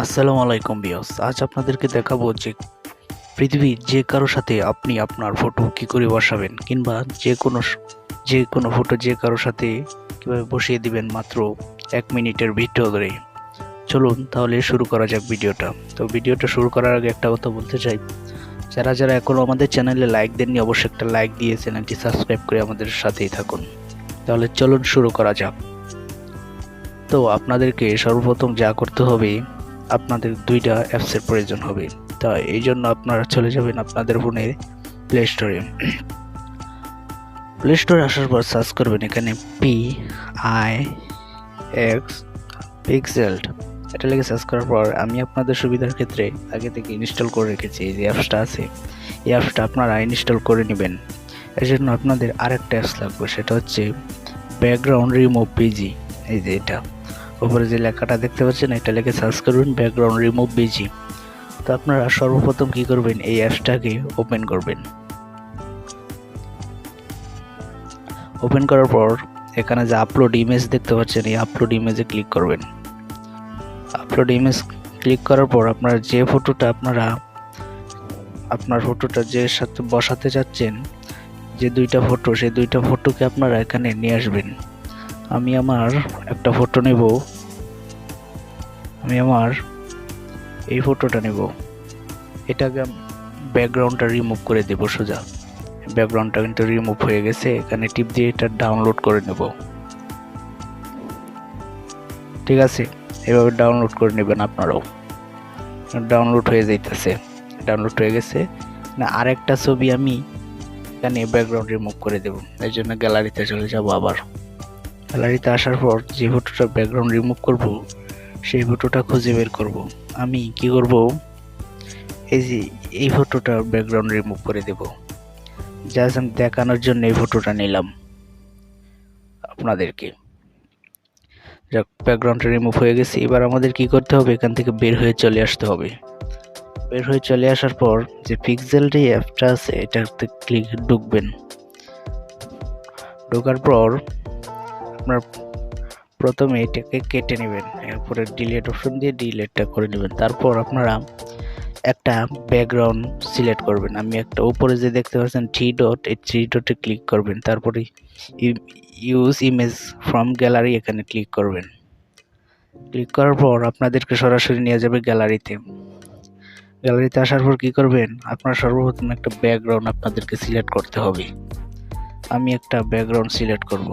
আসসালামু আলাইকুম বিয়স। আজ আপনাদেরকে দেখাবো যে পৃথিবীর যে কারো সাথে আপনি আপনার ফটো কি করে বসাবেন, কিংবা যে কোনো ফটো যে কারো সাথে কিভাবে বসিয়ে দিবেন মাত্র 1 মিনিটের ভিতরে। চলুন তাহলে শুরু করা যাক ভিডিওটা। তো ভিডিওটা শুরু করার আগে একটা কথা বলতে চাই, যারা যারা এখনো আমাদের চ্যানেলে লাইক দেননি অবশ্যই একটা লাইক দিয়ে চ্যানেলটি সাবস্ক্রাইব করে আমাদের সাথেই থাকুন। তাহলে চলুন শুরু করা যাক। তো আপনাদেরকে সর্বপ্রথম যা করতে হবে, আপনাদের দুইটা অ্যাপসের প্রয়োজন হবে। তা এই জন্য আপনারা চলে যাবেন আপনাদের ফোনের প্লে স্টোরে আসার পর সার্চ করবেন এখানে PIX পিক্সেলড, এটা লিখে সার্চ করার পর আমি আপনাদের সুবিধার ক্ষেত্রে আগে থেকে ইনস্টল করে রেখেছি এই যে অ্যাপসটা আছে, এই অ্যাপসটা আপনারা ইনস্টল করে নেবেন। এর জন্য আপনাদের আরেকটা অ্যাপস লাগবে, সেটা হচ্ছে ব্যাকগ্রাউন্ড রিমুভ পিজি। এই যে এটা উপরে যে লেখাটা দেখতে পাচ্ছেন, এটা লিখে সার্চ করবেন ব্যাকগ্রাউন্ড রিমুভ পিজি। তো আপনারা সর্বপ্রথম কি করবেন, এই অ্যাপসটাকে ওপেন করবেন। ওপেন করার পর এখানে যে আপলোড ইমেজ দেখতে পাচ্ছেন, এই আপলোড ইমেজে ক্লিক করবেন। আপলোড ইমেজ ক্লিক করার পর আপনারা যে ফটোটা আপনার ফটোটা যে সাথে বসাতে চাচ্ছেন, যে দুইটা ফটো, সেই দুইটা ফটোকে আপনারা এখানে নিয়ে আসবেন। আমি আমার একটা ফটো নেব, আমি আমার এই ফটোটা নেব, এটাকে ব্যাকগ্রাউন্ডটা রিমুভ করে দেব সোজা। ব্যাকগ্রাউন্ডটা কিন্তু রিমুভ হয়ে গেছে, এখানে টিপ দিয়ে এটা ডাউনলোড করে নেব। ঠিক আছে, এভাবে ডাউনলোড করে নেবেন আপনারাও। ডাউনলোড হয়ে যাইতেছে, ডাউনলোড হয়ে গেছে না। আরেকটা ছবি আমি এখানে ব্যাকগ্রাউন্ড রিমুভ করে দেব, এই জন্য গ্যালারিতে চলে যাব। আবার গ্যালারিতে আসার পর যে ফটোটা ব্যাকগ্রাউন্ড রিমুভ করব, সেই ফটোটা খুঁজে বের করব। আমি কি করব, এই যে এই ফটোটা ব্যাকগ্রাউন্ড রিমুভ করে দেব। জাস্ট আমি দেখানোর জন্য এই ফটোটা নিলাম আপনাদেরকে। যাক, ব্যাকগ্রাউন্ডটা রিমুভ হয়ে গেছে। এবার আমাদের কি করতে হবে, এখান থেকে বের হয়ে চলে আসতে হবে। বের হয়ে চলে আসার পর যে পিক্সেলড অ্যাপটা আছে, এটাতে ঢুকবেন। ঢোকার পর আপনার প্রথমে এটাকে কেটে নেবেন, এরপরে ডিলিট অপশন দিয়ে ডিলিটটা করে নেবেন। তারপর আপনারা একটা ব্যাকগ্রাউন্ড সিলেক্ট করবেন। আমি একটা উপরে যে দেখতে পাচ্ছেন থ্রি ডট, এই থ্রি ডটে ক্লিক করবেন। তারপরে ইউজ ইমেজ ফ্রম গ্যালারি, এখানে ক্লিক করবেন। ক্লিক করার পর আপনাদেরকে সরাসরি নিয়ে যাবে গ্যালারিতে। গ্যালারিতে আসার পর কি করবেন, আপনারা সর্বপ্রথম একটা ব্যাকগ্রাউন্ড আপনাদেরকে সিলেক্ট করতে হবে। আমি একটা ব্যাকগ্রাউন্ড সিলেক্ট করব।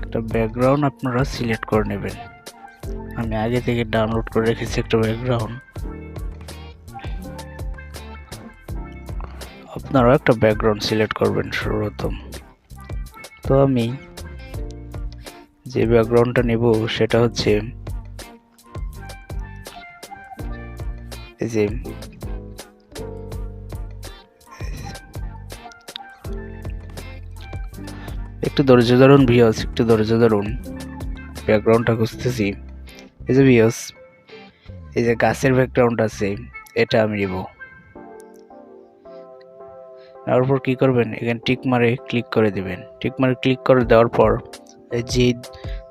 একটা ব্যাকগ্রাউন্ড আপনারা সিলেক্ট করে নেবেন। আমি আগে থেকে ডাউনলোড করে রেখেছি একটা ব্যাকগ্রাউন্ড, আপনারা একটা ব্যাকগ্রাউন্ড সিলেক্ট করবেন সর্বপ্রথম। তো আমি যে ব্যাকগ্রাউন্ডটা নেব সেটা হচ্ছে এই যে একটু ধৈর্য ধরুন ভিউয়ার্স, একটু ধৈর্য ধরুন, ব্যাকগ্রাউন্ডটা খুঁজতেছি। এই যে ভিউয়ার্স, এই যে গাছের ব্যাকগ্রাউন্ড আছে, এটা আমি নেব। তারপর কি করবেন, এখানে টিক মারে ক্লিক করে দিবেন। টিক মারে ক্লিক করে দেওয়ার পর যে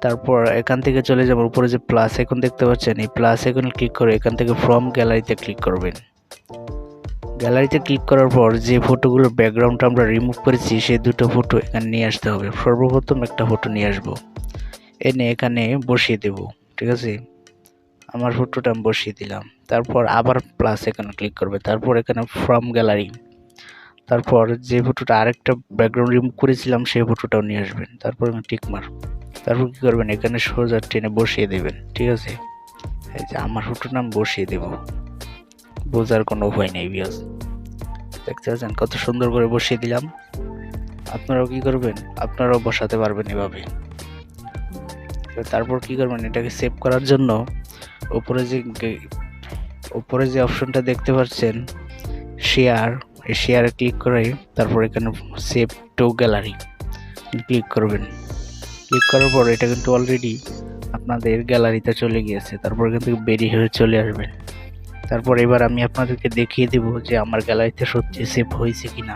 তারপর এখান থেকে চলে যাবেন উপরে যে প্লাস আইকন দেখতে পাচ্ছেন, এই প্লাস আইকনে ক্লিক করে এখান থেকে ফ্রম গ্যালারিতে ক্লিক করবেন। গ্যালারিতে ক্লিক করার পর যে ফটোগুলোর ব্যাকগ্রাউন্ডটা আমরা রিমুভ করেছি, সেই দুটো ফটো এখানে নিয়ে আসতে হবে। সর্বপ্রথম একটা ফটো নিয়ে আসবো, এনে এখানে বসিয়ে দেব। ঠিক আছে, আমার ফটোটা আমি বসিয়ে দিলাম। তারপর আবার প্লাস এখানে ক্লিক করবে, তারপর এখানে ফ্রম গ্যালারি, তারপর যে ফটোটা আরেকটা ব্যাকগ্রাউন্ড রিমুভ করেছিলাম সেই ফটোটাও নিয়ে আসবেন। তারপর টিক মার, তারপর কি করবেন, এখানে সোজা টেনে বসিয়ে দেবেন। ঠিক আছে, এই যে আমার ফটোটা আমি বসিয়ে দেব, বোঝার কোনো উপায় নেই ভিউয়ার্স। দেখতে পাচ্ছেন কত সুন্দর করে বসিয়ে দিলাম। আপনারাও কি করবেন, আপনারাও বসাতে পারবেন এভাবে। তারপর কি করবেন, এটাকে সেভ করার জন্য উপরে যে অপশনটা দেখতে পাচ্ছেন শেয়ার, এই শেয়ারে ক্লিক করে তারপর এখানে সেভ টু গ্যালারি ক্লিক করবেন। ক্লিক করার পর এটা কিন্তু অলরেডি আপনাদের গ্যালারিতে চলে গিয়েছে। তারপর এখান থেকে বেরিয়ে হয়ে চলে আসবেন। তারপর এবার আমি আপনাদেরকে দেখিয়ে দেব যে আমার গ্যালারিতে সত্যি সেভ হয়েছে কিনা।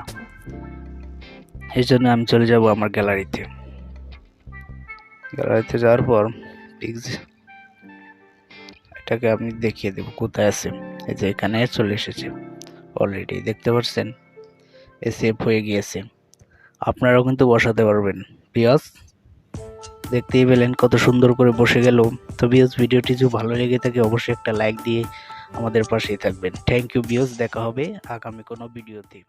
এই জন্য আমি চলে যাব আমার গ্যালারিতে। গ্যালারিতে যাওয়ার পর এটাকে আমি দেখিয়ে দেব কোথায় আছে। এই যে এখানে চলে এসেছে, অলরেডি দেখতে পাচ্ছেন সেভ হয়ে গিয়েছে। আপনারাও কিন্তু বসাতে পারবেন। ভিউয়ার্স দেখতেই পেলেন কত সুন্দর করে বসে গেল। তো ভিউয়ার্স ভিডিওটি যদি ভালো লেগে থাকে অবশ্যই একটা লাইক দিয়ে আমাদের পাশেই থাকবেন। থ্যাংক ইউ ভিউয়ার্স, দেখা হবে আগামী কোনো ভিডিওতে।